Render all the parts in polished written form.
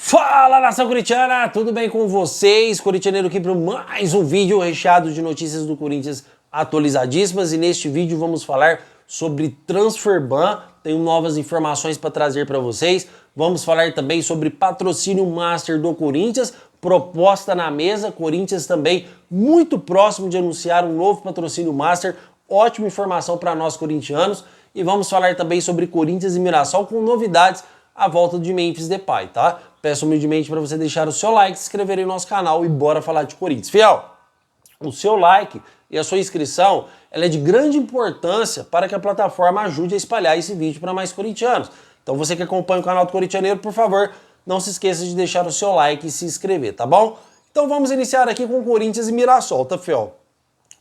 Fala, nação corintiana, tudo bem com vocês? Corintianeiro aqui para mais um vídeo recheado de notícias do Corinthians atualizadíssimas, e neste vídeo vamos falar sobre Transferban. Tenho novas informações para trazer para vocês. Vamos falar também sobre patrocínio master do Corinthians, proposta na mesa. Corinthians também muito próximo de anunciar um novo patrocínio master. Ótima informação para nós corintianos. E vamos falar também sobre Corinthians e Mirassol com novidades à volta de Memphis Depay, tá? Peço humildemente para você deixar o seu like, se inscrever em nosso canal e bora falar de Corinthians. Fiel, o seu like e a sua inscrição, ela é de grande importância para que a plataforma ajude a espalhar esse vídeo para mais corintianos. Então você que acompanha o canal do Corintianeiro, por favor, não se esqueça de deixar o seu like e se inscrever, tá bom? Então vamos iniciar aqui com Corinthians e Mirassol, tá, Fiel?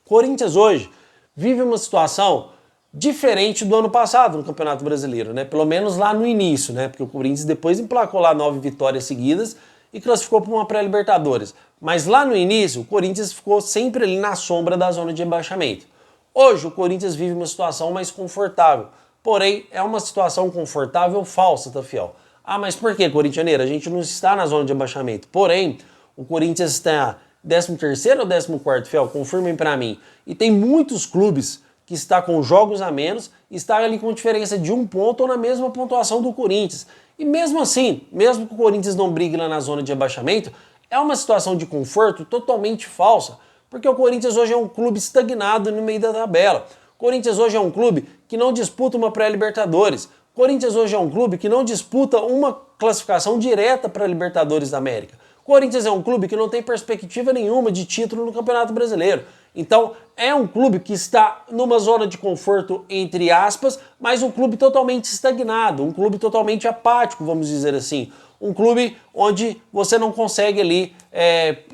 Corinthians hoje vive uma situação diferente do ano passado no Campeonato Brasileiro, né? Pelo menos lá no início, né? Porque o Corinthians depois emplacou lá 9 vitórias seguidas e classificou para uma pré-Libertadores. Mas lá no início, o Corinthians ficou sempre ali na sombra da zona de rebaixamento. Hoje, o Corinthians vive uma situação mais confortável. Porém, é uma situação confortável falsa, tá, Fiel? Ah, mas por que, corintianeiro? A gente não está na zona de rebaixamento. Porém, o Corinthians está 13º ou 14º, Fiel? Confirmem para mim. E tem muitos clubes que está com jogos a menos, está ali com diferença de 1 ponto ou na mesma pontuação do Corinthians. E mesmo assim, mesmo que o Corinthians não brigue lá na zona de rebaixamento, é uma situação de conforto totalmente falsa, porque o Corinthians hoje é um clube estagnado no meio da tabela. O Corinthians hoje é um clube que não disputa uma pré-Libertadores. O Corinthians hoje é um clube que não disputa uma classificação direta para a Libertadores da América. O Corinthians é um clube que não tem perspectiva nenhuma de título no Campeonato Brasileiro. Então, é um clube que está numa zona de conforto, entre aspas, mas um clube totalmente estagnado, um clube totalmente apático, vamos dizer assim. Um clube onde você não consegue ali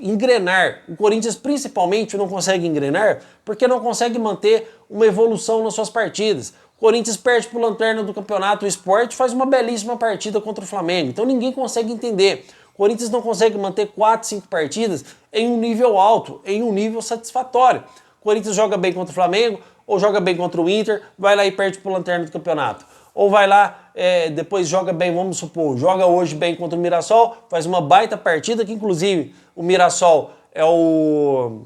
engrenar. O Corinthians principalmente não consegue engrenar porque não consegue manter uma evolução nas suas partidas. O Corinthians perde para o lanterna do campeonato, o Sport faz uma belíssima partida contra o Flamengo. Então ninguém consegue entender. O Corinthians não consegue manter 4, 5 partidas em um nível alto, em um nível satisfatório. O Corinthians joga bem contra o Flamengo, ou joga bem contra o Inter, vai lá e perde pro lanterna do campeonato. Ou vai lá, depois joga bem, vamos supor, joga hoje bem contra o Mirassol, faz uma baita partida, que inclusive o Mirassol é o...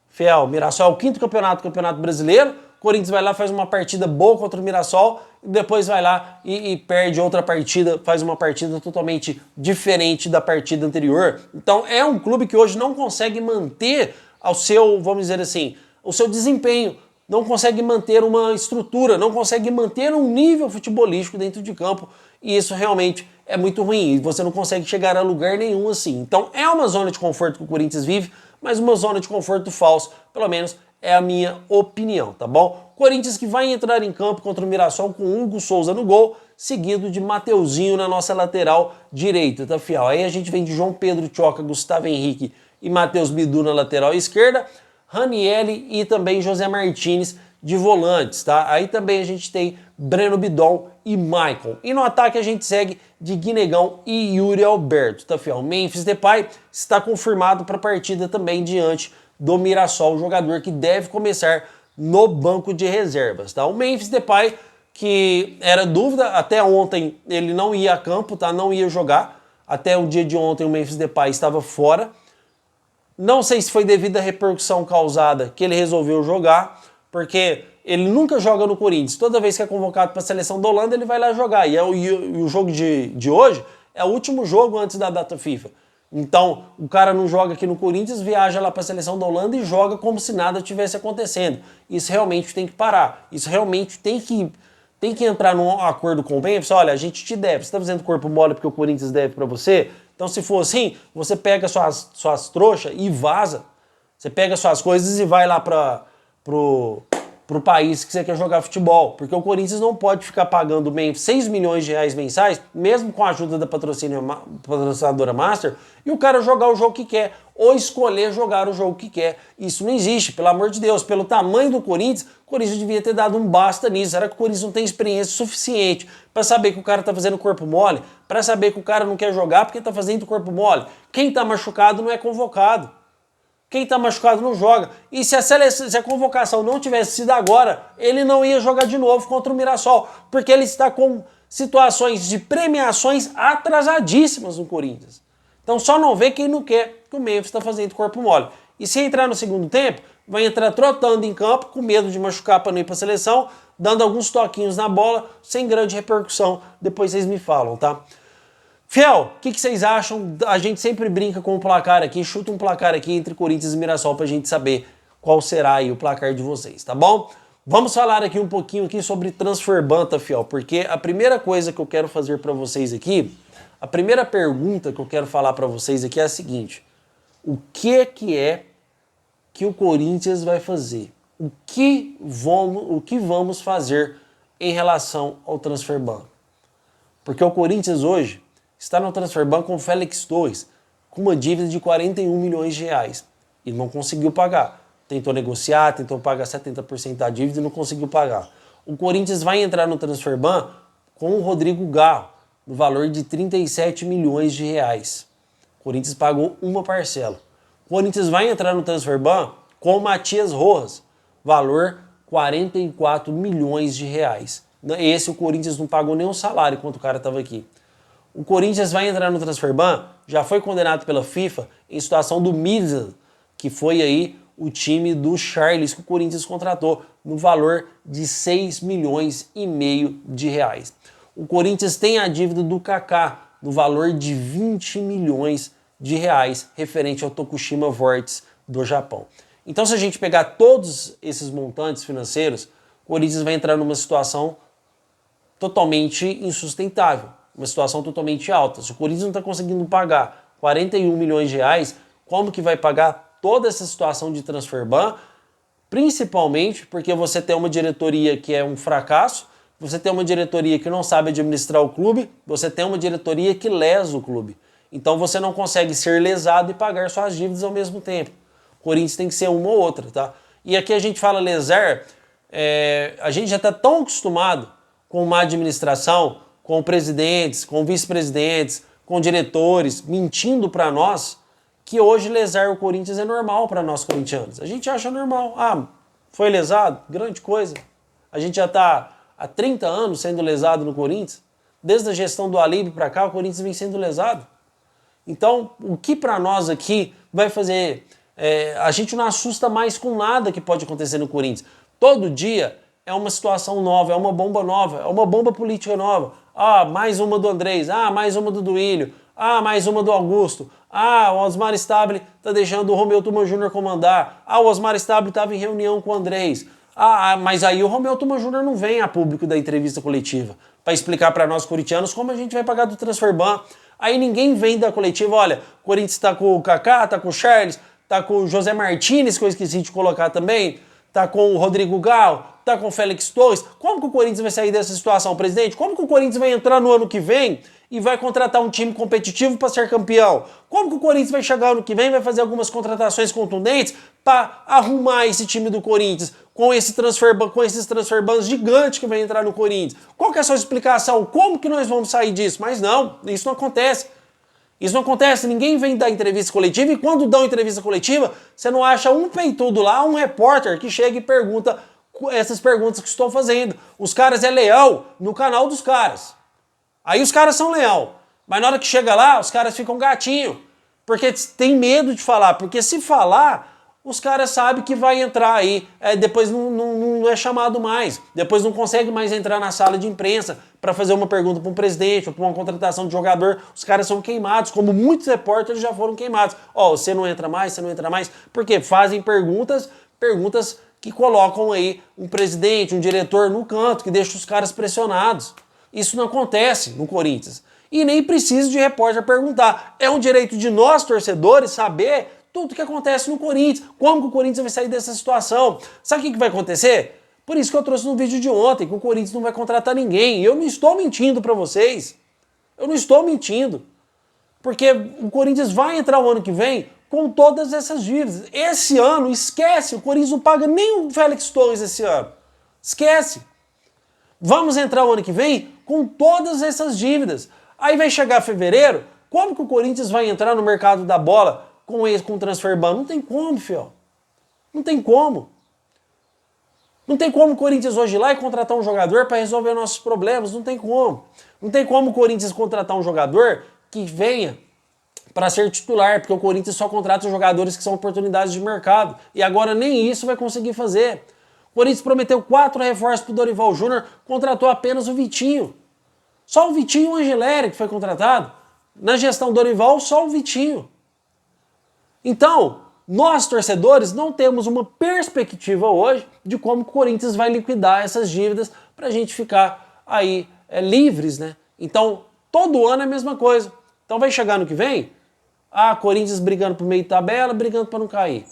Fiel, o Mirassol é o 5º campeonato brasileiro. O Corinthians vai lá, faz uma partida boa contra o Mirassol, e depois vai lá e perde outra partida, faz uma partida totalmente diferente da partida anterior. Então é um clube que hoje não consegue manter ao seu, vamos dizer assim, o seu desempenho, não consegue manter uma estrutura, não consegue manter um nível futebolístico dentro de campo, e isso realmente é muito ruim, e você não consegue chegar a lugar nenhum assim. Então é uma zona de conforto que o Corinthians vive, mas uma zona de conforto falso, pelo menos é a minha opinião, tá bom? Corinthians que vai entrar em campo contra o Mirassol com Hugo Souza no gol, seguido de Mateuzinho na nossa lateral direita, tá, Fiel? Aí a gente vem de João Pedro Tchoca, Gustavo Henrique e Matheus Bidu na lateral esquerda, Ranielli e também José Martínez de volantes, tá? Aí também a gente tem Breno Bidon e Maicon. E no ataque a gente segue de Guinegão e Yuri Alberto, tá, Fiel? Memphis Depay está confirmado para a partida também diante do Mirassol, o jogador que deve começar no banco de reservas, tá? O Memphis Depay, que era dúvida, até ontem ele não ia a campo, tá? Não ia jogar. Até o dia de ontem o Memphis Depay estava fora. Não sei se foi devido à repercussão causada que ele resolveu jogar, porque ele nunca joga no Corinthians. Toda vez que é convocado para a seleção da Holanda, ele vai lá jogar. E o jogo de hoje é o último jogo antes da data FIFA. Então, o cara não joga aqui no Corinthians, viaja lá para a seleção da Holanda e joga como se nada tivesse acontecendo. Isso realmente tem que parar. Isso realmente tem que entrar num acordo com o Memphis. Olha, a gente te deve. Você está fazendo corpo mole porque o Corinthians deve para você? Então, se for assim, você pega suas trouxas e vaza. Você pega suas coisas e vai lá pro país que você quer jogar futebol. Porque o Corinthians não pode ficar pagando bem 6 milhões de reais mensais, mesmo com a ajuda da patrocinadora Master, e o cara jogar o jogo que quer, ou escolher jogar o jogo que quer. Isso não existe, pelo amor de Deus. Pelo tamanho do Corinthians, o Corinthians devia ter dado um basta nisso. Será que o Corinthians não tem experiência suficiente para saber que o cara tá fazendo corpo mole? Para saber que o cara não quer jogar porque tá fazendo corpo mole? Quem tá machucado não é convocado. Quem tá machucado não joga. E se a convocação não tivesse sido agora, ele não ia jogar de novo contra o Mirassol, porque ele está com situações de premiações atrasadíssimas no Corinthians. Então só não vê quem não quer que o Memphis está fazendo corpo mole. E se entrar no segundo tempo, vai entrar trotando em campo, com medo de machucar para não ir para a seleção, dando alguns toquinhos na bola, sem grande repercussão. Depois vocês me falam, tá? Fiel, o que vocês acham? A gente sempre brinca com o placar aqui, chuta um placar aqui entre Corinthians e Mirassol pra gente saber qual será aí o placar de vocês, tá bom? Vamos falar aqui um pouquinho aqui sobre Transferban, tá, Fiel? Porque a primeira coisa que eu quero fazer pra vocês aqui, a primeira pergunta que eu quero falar pra vocês aqui é a seguinte: o que é que o Corinthians vai fazer? O que vamos fazer em relação ao Transferban? Porque o Corinthians hoje está no Transferban com o Félix Torres, com uma dívida de 41 milhões de reais. E não conseguiu pagar. Tentou negociar, tentou pagar 70% da dívida e não conseguiu pagar. O Corinthians vai entrar no Transferban com o Rodrigo Garro, no valor de 37 milhões de reais. O Corinthians pagou uma parcela. O Corinthians vai entrar no Transferban com o Matias Rojas, valor 44 milhões de reais. Esse o Corinthians não pagou nenhum salário enquanto o cara estava aqui. O Corinthians vai entrar no Transferban, já foi condenado pela FIFA em situação do Midland, que foi aí o time do Charles que o Corinthians contratou, no valor de 6 milhões e meio de reais. O Corinthians tem a dívida do Kaká, no valor de 20 milhões de reais, referente ao Tokushima Vortis do Japão. Então, se a gente pegar todos esses montantes financeiros, o Corinthians vai entrar numa situação totalmente insustentável. Uma situação totalmente alta. Se o Corinthians não está conseguindo pagar 41 milhões de reais, como que vai pagar toda essa situação de Transferban? Principalmente porque você tem uma diretoria que é um fracasso, você tem uma diretoria que não sabe administrar o clube, você tem uma diretoria que lesa o clube. Então você não consegue ser lesado e pagar suas dívidas ao mesmo tempo. O Corinthians tem que ser uma ou outra, tá? E aqui a gente fala lesar, a gente já está tão acostumado com má administração, com presidentes, com vice-presidentes, com diretores, mentindo para nós, que hoje lesar o Corinthians é normal para nós corintianos. A gente acha normal. Ah, foi lesado? Grande coisa. A gente já está há 30 anos sendo lesado no Corinthians. Desde a gestão do Alípio para cá, o Corinthians vem sendo lesado. Então, o que para nós aqui vai fazer... a gente não assusta mais com nada que pode acontecer no Corinthians. Todo dia é uma situação nova, é uma bomba nova, é uma bomba política nova. Ah, mais uma do Andrés, mais uma do Duílio, mais uma do Augusto, o Osmar Stabile tá deixando o Romeu Tuma Júnior comandar, o Osmar Stabile estava em reunião com o Andrés, mas aí o Romeu Tuma Júnior não vem a público da entrevista coletiva para explicar para nós corintianos como a gente vai pagar do Transferban. Aí ninguém vem da coletiva, olha, o Corinthians tá com o Kaká, tá com o Charles, tá com o José Martínez, que eu esqueci de colocar também, tá com o Rodrigo Garro, tá com o Félix Torres. Como que o Corinthians vai sair dessa situação, presidente? Como que o Corinthians vai entrar no ano que vem e vai contratar um time competitivo para ser campeão? Como que o Corinthians vai chegar ano que vem e vai fazer algumas contratações contundentes para arrumar esse time do Corinthians com esses transferbans gigantes que vai entrar no Corinthians? Qual que é a sua explicação? Como que nós vamos sair disso? Mas não, isso não acontece. Isso não acontece, ninguém vem dar entrevista coletiva e quando dão entrevista coletiva, você não acha um peitudo lá, um repórter que chega e pergunta essas perguntas que estou fazendo. Os caras é leão no canal dos caras. Aí os caras são leão. Mas na hora que chega lá, os caras ficam gatinho. Porque tem medo de falar. Porque se falar, os caras sabem que vai entrar aí. Depois não é chamado mais. Depois não consegue mais entrar na sala de imprensa para fazer uma pergunta para um presidente ou para uma contratação de jogador. Os caras são queimados, como muitos repórteres já foram queimados. Você não entra mais, você não entra mais. Porque fazem perguntas que colocam aí um presidente, um diretor no canto, que deixa os caras pressionados. Isso não acontece no Corinthians. E nem precisa de repórter perguntar. É um direito de nós, torcedores, saber tudo o que acontece no Corinthians. Como que o Corinthians vai sair dessa situação? Sabe o que vai acontecer? Por isso que eu trouxe no vídeo de ontem, que o Corinthians não vai contratar ninguém. E eu não estou mentindo para vocês. Eu não estou mentindo. Porque o Corinthians vai entrar o ano que vem com todas essas dívidas. Esse ano, esquece, o Corinthians não paga nem o Félix Torres esse ano. Esquece. Vamos entrar o ano que vem com todas essas dívidas. Aí vai chegar fevereiro, como que o Corinthians vai entrar no mercado da bola com o Transferban? Não tem como, fiel. Não tem como. Não tem como o Corinthians hoje ir lá e contratar um jogador para resolver nossos problemas, não tem como. Não tem como o Corinthians contratar um jogador que venha para ser titular, porque o Corinthians só contrata jogadores que são oportunidades de mercado. E agora nem isso vai conseguir fazer. O Corinthians prometeu 4 reforços para o Dorival Júnior, contratou apenas o Vitinho. Só o Vitinho e o Angeleri que foi contratado. Na gestão Dorival, só o Vitinho. Então, nós torcedores não temos uma perspectiva hoje de como o Corinthians vai liquidar essas dívidas para a gente ficar aí livres, né? Então, todo ano é a mesma coisa. Então vai chegar no que vem, Corinthians brigando por meio de tabela, brigando para não cair.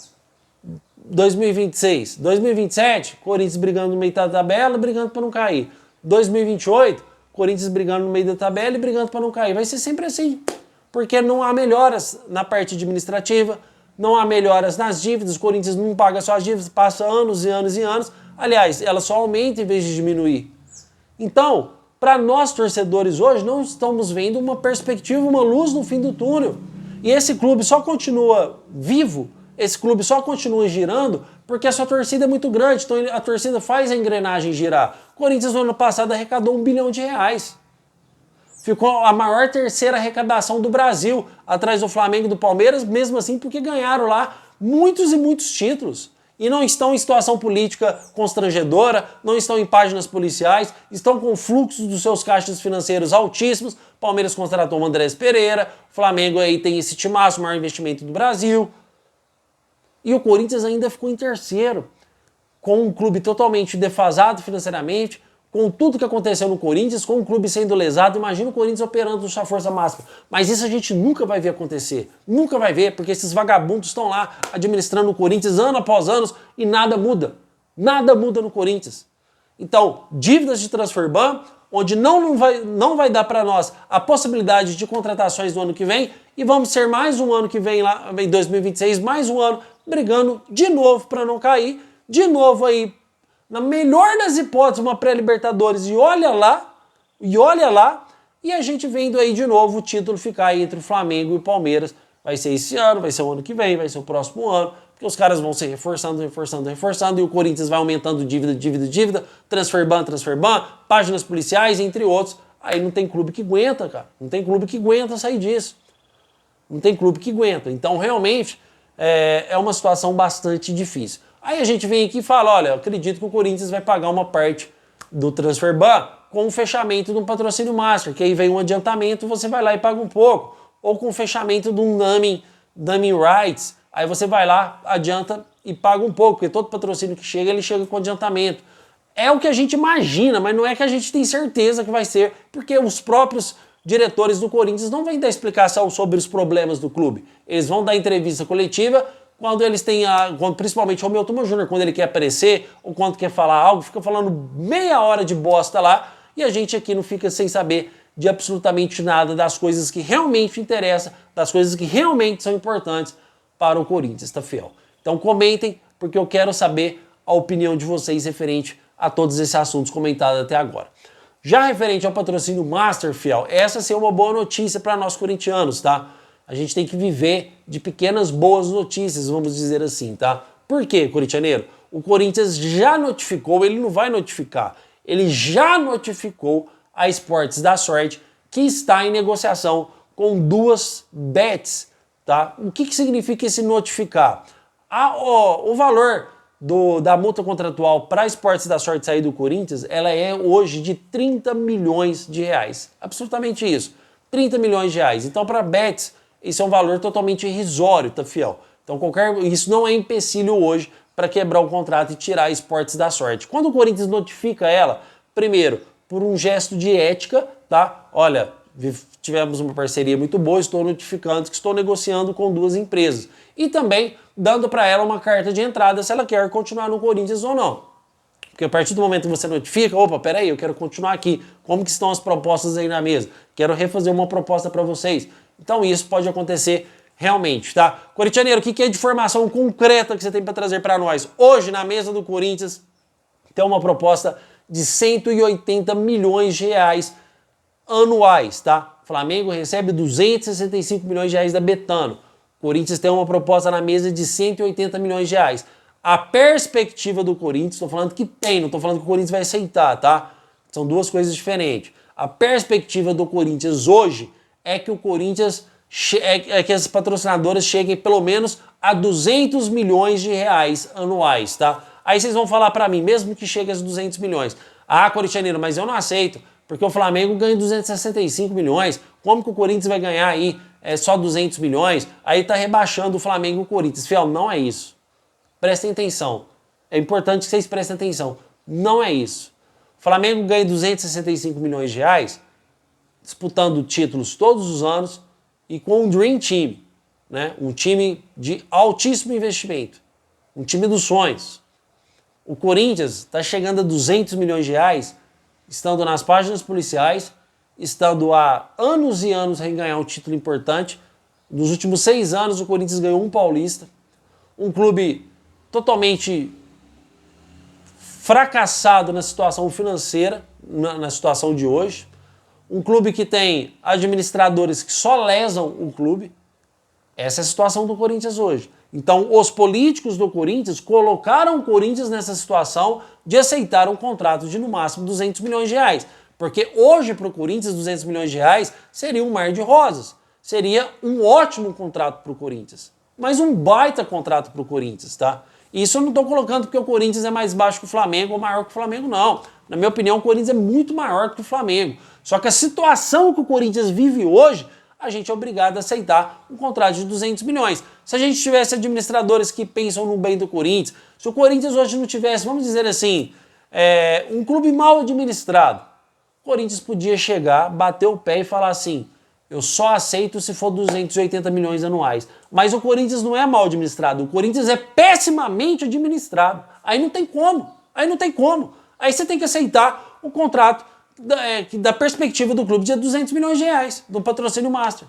2026, 2027, Corinthians brigando no meio da tabela, brigando para não cair. 2028, Corinthians brigando no meio da tabela e brigando para não cair. Vai ser sempre assim, porque não há melhoras na parte administrativa, não há melhoras nas dívidas, o Corinthians não paga só as dívidas, passa anos e anos e anos. Aliás, ela só aumenta em vez de diminuir. Então, para nós torcedores hoje, não estamos vendo uma perspectiva, uma luz no fim do túnel. E esse clube só continua vivo, esse clube só continua girando porque a sua torcida é muito grande, então a torcida faz a engrenagem girar. O Corinthians no ano passado arrecadou R$1 bilhão. Ficou a maior terceira arrecadação do Brasil, atrás do Flamengo e do Palmeiras, mesmo assim porque ganharam lá muitos e muitos títulos. E não estão em situação política constrangedora, não estão em páginas policiais, estão com fluxos dos seus caixas financeiros altíssimos. Palmeiras contratou o Andrés Pereira, o Flamengo aí tem esse timaço, o maior investimento do Brasil. E o Corinthians ainda ficou em terceiro, com um clube totalmente defasado financeiramente, com tudo que aconteceu no Corinthians, com o clube sendo lesado. Imagina o Corinthians operando sua força máxima. Mas isso a gente nunca vai ver acontecer. Nunca vai ver, porque esses vagabundos estão lá administrando o Corinthians ano após ano e nada muda. Nada muda no Corinthians. Então, dívidas de Transferban, onde não vai dar para nós a possibilidade de contratações no ano que vem, e vamos ser mais um ano que vem, lá em 2026, mais um ano brigando de novo para não cair, de novo aí, na melhor das hipóteses, uma pré-Libertadores, e olha lá, e a gente vendo aí de novo o título ficar aí entre o Flamengo e o Palmeiras. Vai ser esse ano, vai ser o ano que vem, vai ser o próximo ano, porque os caras vão se reforçando, e o Corinthians vai aumentando dívida, Transferban, páginas policiais, entre outros. Aí não tem clube que aguenta, cara. Não tem clube que aguenta sair disso. Não tem clube que aguenta. Então, realmente, é uma situação bastante difícil. Aí a gente vem aqui e fala, olha, eu acredito que o Corinthians vai pagar uma parte do Transferban com o fechamento de um patrocínio master, que aí vem um adiantamento, você vai lá e paga um pouco. Ou com o fechamento de um naming rights, aí você vai lá, adianta e paga um pouco, porque todo patrocínio que chega, ele chega com adiantamento. É o que a gente imagina, mas não é que a gente tem certeza que vai ser, porque os próprios diretores do Corinthians não vêm dar explicação sobre os problemas do clube. Eles vão dar entrevista coletiva quando eles têm, principalmente o Romilton Júnior, quando ele quer aparecer ou quando quer falar algo, fica falando meia hora de bosta lá e a gente aqui não fica sem saber de absolutamente nada das coisas que realmente interessam, das coisas que realmente são importantes para o Corinthians, tá, fiel? Então comentem, porque eu quero saber a opinião de vocês referente a todos esses assuntos comentados até agora. Já referente ao patrocínio Master, fiel, essa sim é uma boa notícia para nós corintianos, tá? A gente tem que viver de pequenas boas notícias, vamos dizer assim, tá? Por quê, corintianeiro? O Corinthians já notificou, ele não vai notificar, ele já notificou a Esportes da Sorte que está em negociação com 2 bets, tá? O que significa esse notificar? O valor da multa contratual para a Esportes da Sorte sair do Corinthians, ela é hoje de 30 milhões de reais. Absolutamente isso. 30 milhões de reais. Então, para bets, isso é um valor totalmente irrisório, tá, fiel? Então, isso não é empecilho hoje para quebrar o contrato e tirar a Esportes da Sorte. Quando o Corinthians notifica ela, primeiro, por um gesto de ética, tá? Olha, tivemos uma parceria muito boa, estou notificando que estou negociando com 2 empresas. E também dando para ela uma carta de entrada se ela quer continuar no Corinthians ou não. Porque a partir do momento que você notifica, opa, peraí, eu quero continuar aqui. Como que estão as propostas aí na mesa? Quero refazer uma proposta para vocês. Então isso pode acontecer realmente, tá? Corintianeiro, o que é de informação concreta que você tem para trazer para nós? Hoje, na mesa do Corinthians, tem uma proposta de 180 milhões de reais anuais, tá? O Flamengo recebe 265 milhões de reais da Betano. O Corinthians tem uma proposta na mesa de 180 milhões de reais. A perspectiva do Corinthians, estou falando que tem, não estou falando que o Corinthians vai aceitar, tá? São duas coisas diferentes. A perspectiva do Corinthians hoje é que o Corinthians, que as patrocinadoras cheguem pelo menos a 200 milhões de reais anuais, tá? Aí vocês vão falar para mim, mesmo que chegue a 200 milhões. Ah, corintianeiro, mas eu não aceito, porque o Flamengo ganha 265 milhões. Como que o Corinthians vai ganhar aí só 200 milhões? Aí tá rebaixando o Flamengo e o Corinthians. Fiel, não é isso. Prestem atenção. É importante que vocês prestem atenção. Não é isso. O Flamengo ganha 265 milhões de reais disputando títulos todos os anos e com um Dream Team, né? Um time de altíssimo investimento. Um time dos sonhos. O Corinthians está chegando a 200 milhões de reais, estando nas páginas policiais, estando há anos e anos sem ganhar um título importante. Nos últimos 6 anos, o Corinthians ganhou um Paulista. Um clube totalmente fracassado na situação financeira, na situação de hoje. Um clube que tem administradores que só lesam o clube. Essa é a situação do Corinthians hoje. Então, os políticos do Corinthians colocaram o Corinthians nessa situação de aceitar um contrato de, no máximo, 200 milhões de reais. Porque hoje, para o Corinthians, 200 milhões de reais seria um mar de rosas. Seria um ótimo contrato para o Corinthians. Mas um baita contrato para o Corinthians, tá? Isso eu não estou colocando porque o Corinthians é mais baixo que o Flamengo ou maior que o Flamengo, não. Na minha opinião, o Corinthians é muito maior que o Flamengo. Só que a situação que o Corinthians vive hoje, a gente é obrigado a aceitar um contrato de 200 milhões. Se a gente tivesse administradores que pensam no bem do Corinthians, se o Corinthians hoje não tivesse, vamos dizer assim, um clube mal administrado, o Corinthians podia chegar, bater o pé e falar assim, eu só aceito se for 280 milhões anuais. Mas o Corinthians não é mal administrado, o Corinthians é pessimamente administrado. Aí não tem como, Aí você tem que aceitar o contrato da perspectiva do clube de 200 milhões de reais, do patrocínio master.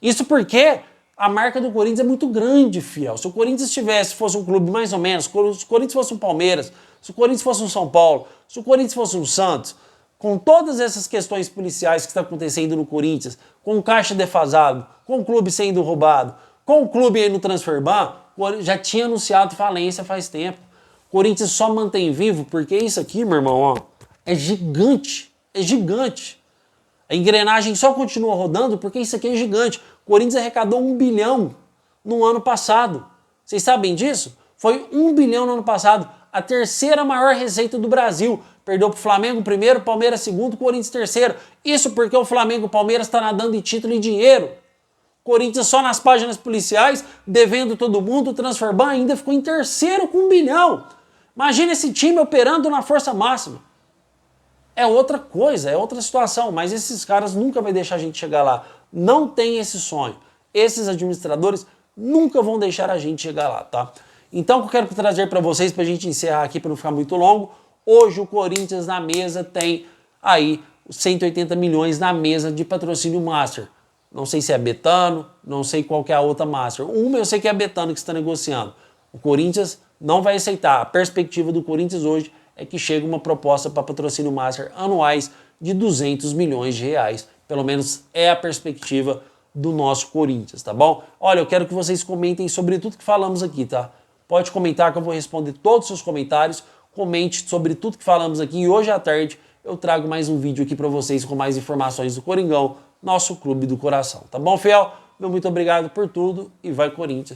Isso porque a marca do Corinthians é muito grande, fiel. Se o Corinthians fosse um clube mais ou menos, se o Corinthians fosse um Palmeiras, se o Corinthians fosse um São Paulo, se o Corinthians fosse um Santos, com todas essas questões policiais que estão acontecendo no Corinthians, com o caixa defasado, com o clube sendo roubado, com o clube aí no Transferban, já tinha anunciado falência faz tempo. O Corinthians só mantém vivo porque isso aqui, meu irmão, ó, é gigante. É gigante. A engrenagem só continua rodando porque isso aqui é gigante. O Corinthians arrecadou 1 bilhão no ano passado. Vocês sabem disso? Foi 1 bilhão no ano passado. A terceira maior receita do Brasil. Perdeu para o Flamengo primeiro, Palmeiras segundo, Corinthians terceiro. Isso porque o Flamengo e o Palmeiras estão nadando em título e dinheiro. Corinthians só nas páginas policiais, devendo todo mundo, o Transferban ainda ficou em terceiro com 1 bilhão. Imagina esse time operando na força máxima. É outra coisa, é outra situação, mas esses caras nunca vão deixar a gente chegar lá. Não tem esse sonho. Esses administradores nunca vão deixar a gente chegar lá, tá? Então, o que eu quero trazer para vocês, para a gente encerrar aqui, para não ficar muito longo, hoje o Corinthians na mesa tem aí 180 milhões na mesa de patrocínio master. Não sei se é Betano, não sei qual que é a outra master. Uma eu sei que é a Betano que está negociando. O Corinthians não vai aceitar. A perspectiva do Corinthians hoje é que chega uma proposta para patrocínio master anuais de 200 milhões de reais. Pelo menos é a perspectiva do nosso Corinthians, tá bom? Olha, eu quero que vocês comentem sobre tudo que falamos aqui, tá? Pode comentar que eu vou responder todos os seus comentários. Comente sobre tudo que falamos aqui e hoje à tarde eu trago mais um vídeo aqui para vocês com mais informações do Coringão, nosso clube do coração. Tá bom, fiel? Meu muito obrigado por tudo e vai Corinthians!